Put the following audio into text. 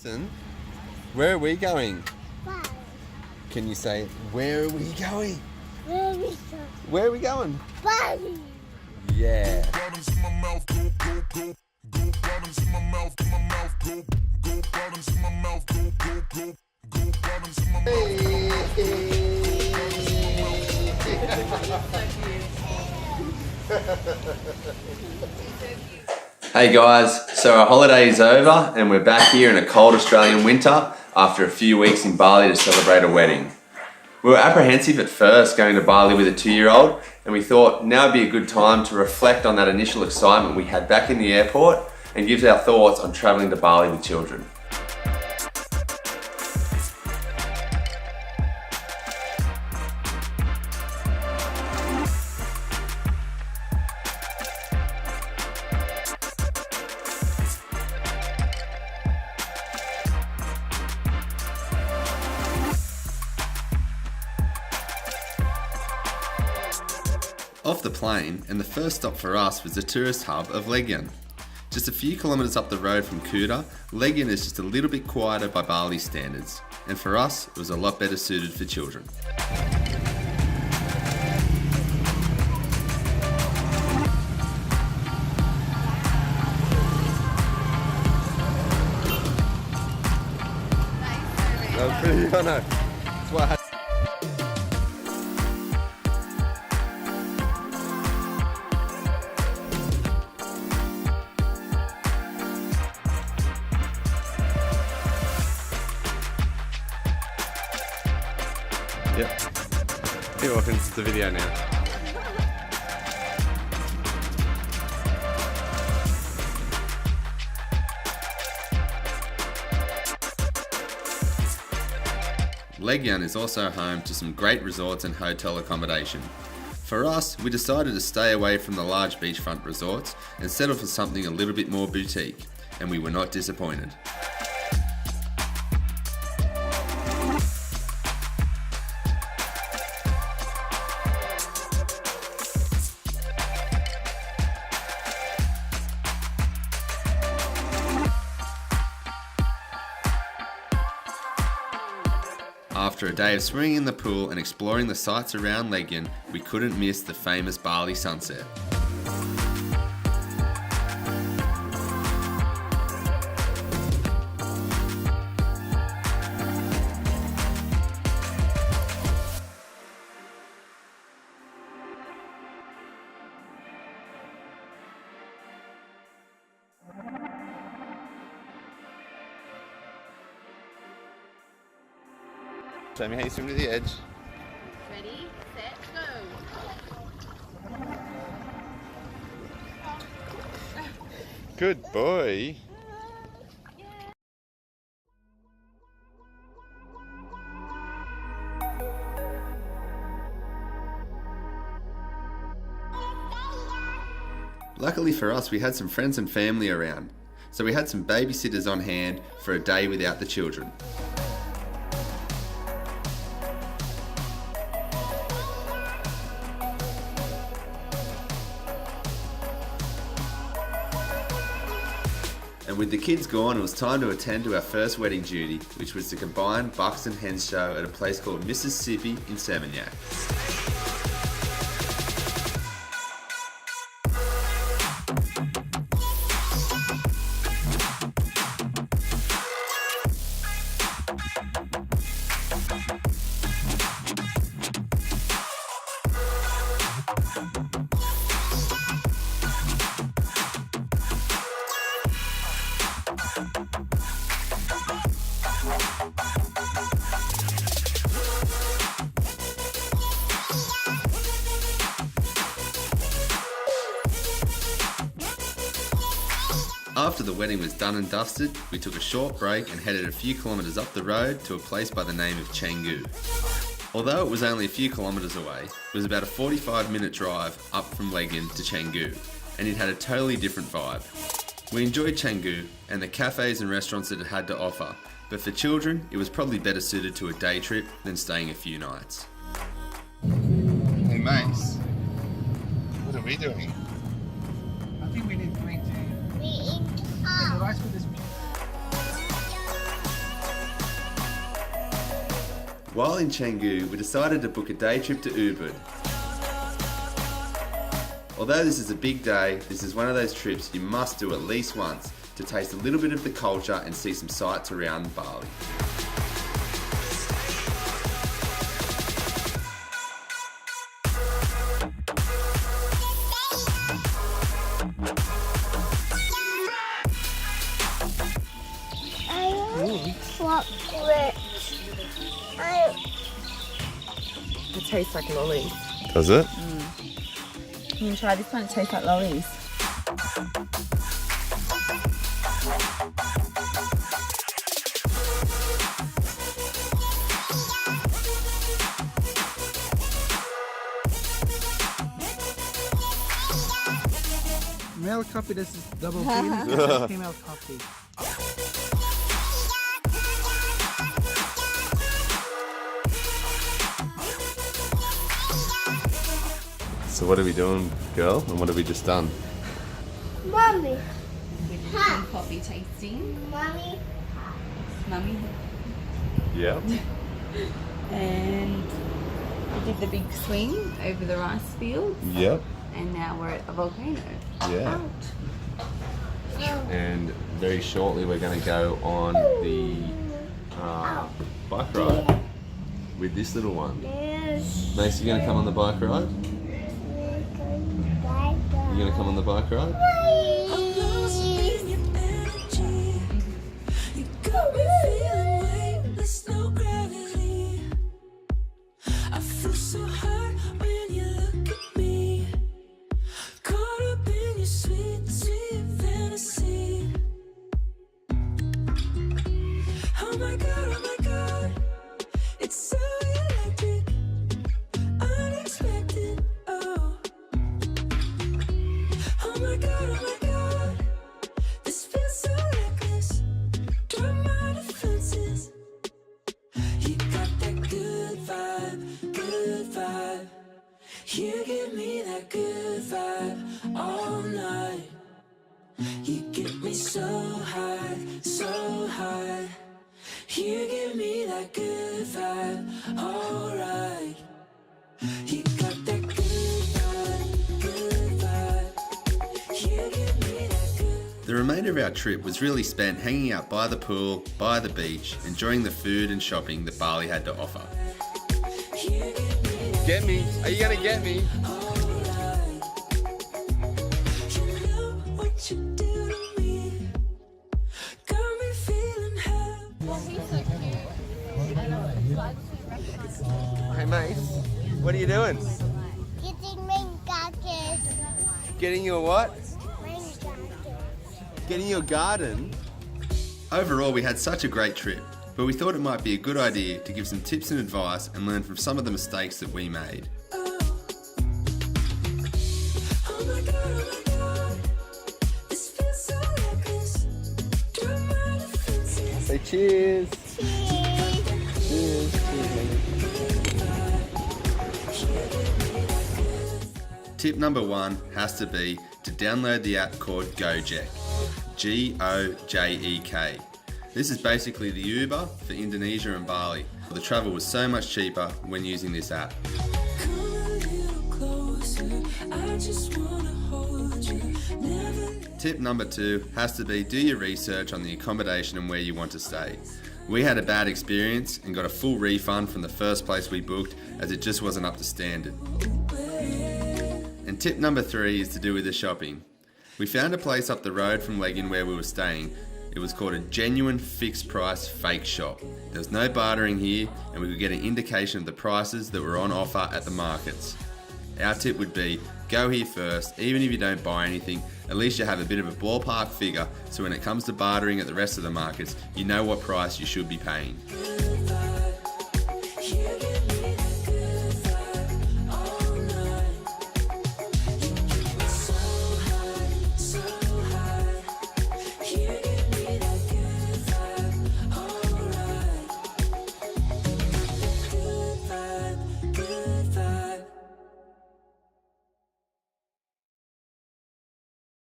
Listen, where are we going? Bali. Can you say, where are we going? Where we go? Where are we going? Bali. Yeah. Bottoms in my mouth, go, go, go. Go, bottoms in my mouth, go. Go, bottoms in my mouth, go, go, go. Go, bottoms in my mouth, Hey guys, so our holiday is over and we're back here in a cold Australian winter after a few weeks in Bali to celebrate a wedding. We were apprehensive at first going to Bali with a 2-year-old, and we thought now would be a good time to reflect on that initial excitement we had back in the airport and give our thoughts on travelling to Bali with children. Off the plane, and the first stop for us was the tourist hub of Legian. Just a few kilometres up the road from Kuta, Legian is just a little bit quieter by Bali standards, and for us it was a lot better suited for children. That was pretty, I know. That's why I had Yep. You're welcome, it's the video now. Legian is also home to some great resorts and hotel accommodation. For us, we decided to stay away from the large beachfront resorts and settle for something a little bit more boutique, and we were not disappointed. After a day of swimming in the pool and exploring the sights around Legian, we couldn't miss the famous Bali sunset. Show me how you swim to the edge. Ready, set, go. Good boy. Luckily for us, we had some friends and family around, so we had some babysitters on hand for a day without the children. And with the kids gone, it was time to attend to our first wedding duty, which was the combined Bucks and Hens show at a place called Mississippi in Seminyak. After the wedding was done and dusted, we took a short break and headed a few kilometres up the road to a place by the name of Canggu. Although it was only a few kilometres away, it was about a 45-minute drive up from Legian to Canggu, and it had a totally different vibe. We enjoyed Canggu and the cafes and restaurants that it had to offer, but for children, it was probably better suited to a day trip than staying a few nights. Hey Mace, what are we doing? I think we need to We eat the rice with this. While in Canggu, we decided to book a day trip to Ubud. Although this is a big day, this is one of those trips you must do at least once to taste a little bit of the culture and see some sights around Bali. It tastes like lollies. Does it? You can try this one, it tastes like lollies. Male coffee, this is double cream. This is female coffee. So what are we doing, girl? And what have we just done? Mommy, We're doing coffee tasting. mommy, Mummy. Yeah. And we did the big swing over the rice fields. Yep. And now we're at a volcano. Yeah. And very shortly we're going to go on the bike ride with this little one. yes, Mace, you going to come on the bike ride? You going to come on the bike ride? You give me that good vibe all night. You get me so high, so high. You give me that good vibe, alright. You got that good vibe, good vibe. You give me that good. The remainder of our trip was really spent hanging out by the pool, by the beach, enjoying the food and shopping that Bali had to offer. Get me? Are you gonna get me? Hey mate, what are you doing? getting main cactus, Getting you a what? main cactus. Getting you a garden? Overall, we had such a great trip, but we thought it might be a good idea to give some tips and advice and learn from some of the mistakes that we made. Say cheers! Tip number 1 has to be to download the app called Gojek. Gojek. This is basically the Uber for Indonesia and Bali. The travel was so much cheaper when using this app. Tip number 2 has to be do your research on the accommodation and where you want to stay. We had a bad experience and got a full refund from the first place we booked as it just wasn't up to standard. And tip number 3 is to do with the shopping. We found a place up the road from Legian where we were staying. It was called a genuine fixed price fake shop. There was no bartering here and we could get an indication of the prices that were on offer at the markets. Our tip would be go here first, even if you don't buy anything, at least you have a bit of a ballpark figure so when it comes to bartering at the rest of the markets, you know what price you should be paying.